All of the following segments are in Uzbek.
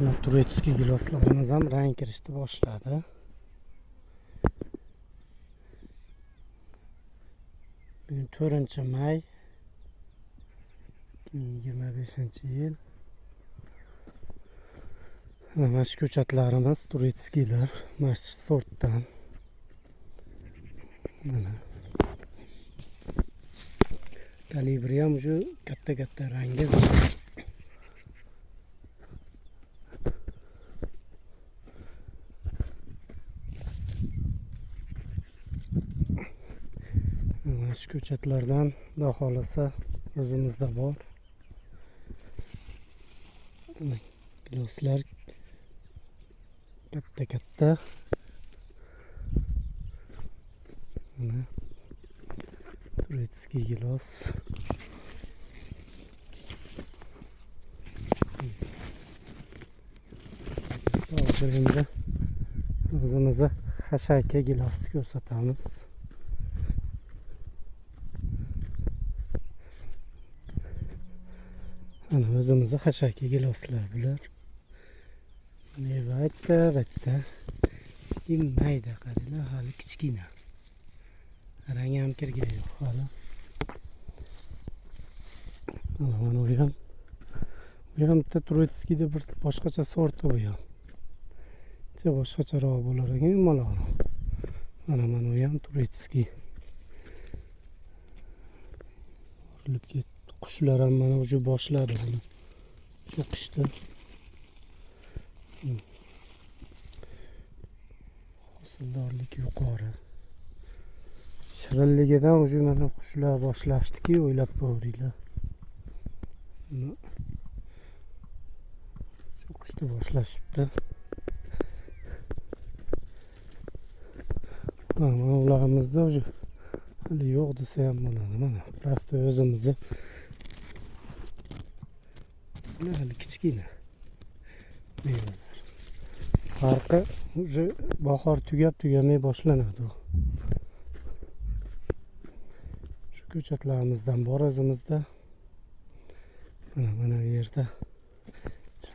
Turetskiy giloslarimiz ham rang kirishni boshladi. Bugun 4-may 2025-yil. Mana shu ko'chatlarimiz Turetskiylar, mana shu sortdan. Mana kalibri ham shu katta rangi. Mana shu ko'chatlardan xudo xolasa o'zimizda bor. Giloslar katta. Mana Turetskiy gilos. Hozir endi o'zimizni xashaka gilosni ko'rsatamiz. Ana o'zimizni xashaka giloslar bular. Bitta mayda qarilar, hali kichkina. Rangi ham kirgan yo'q hali. Mana bu ham bitta Turetskiyda bir boshqacha sorti bu ham. Boshqacharoq bo'lar ekan, yomonroq. Mana bu ham Turetskiy. Orilib ketdi. Qushlar ham mana shu boshladi buni. Cho'qishdi. Hosildorlik yuqori. Shirinligidan o'sha mana qushlar boshlashdiki, o'ylab ko'ringlar. Cho'qishni boshlashibdi. Mana ularımizda o'sha hali yo'q desa ham bo'ladi. Mana prosta o'zimizni hali kichkina mevalar. Farqi o'sha bahor tugamay boshlanadi. Shu ko'chatlarimizdan bor o'zimizda. Mana bu yerda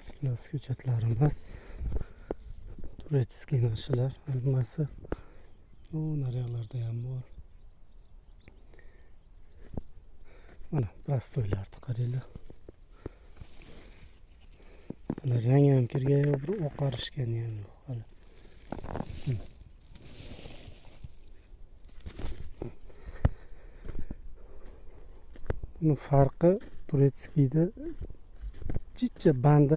gilos ko'chatlarimiz. Turetskiy mashalar hammasi. Nariyoqlarda ham bor. Mana prostoylarni qaranglar. Mana rangi ham kirgan yo'q, bir oqarishgan ham yo'q hali. Buni farqi Turetskiyda chicha bandi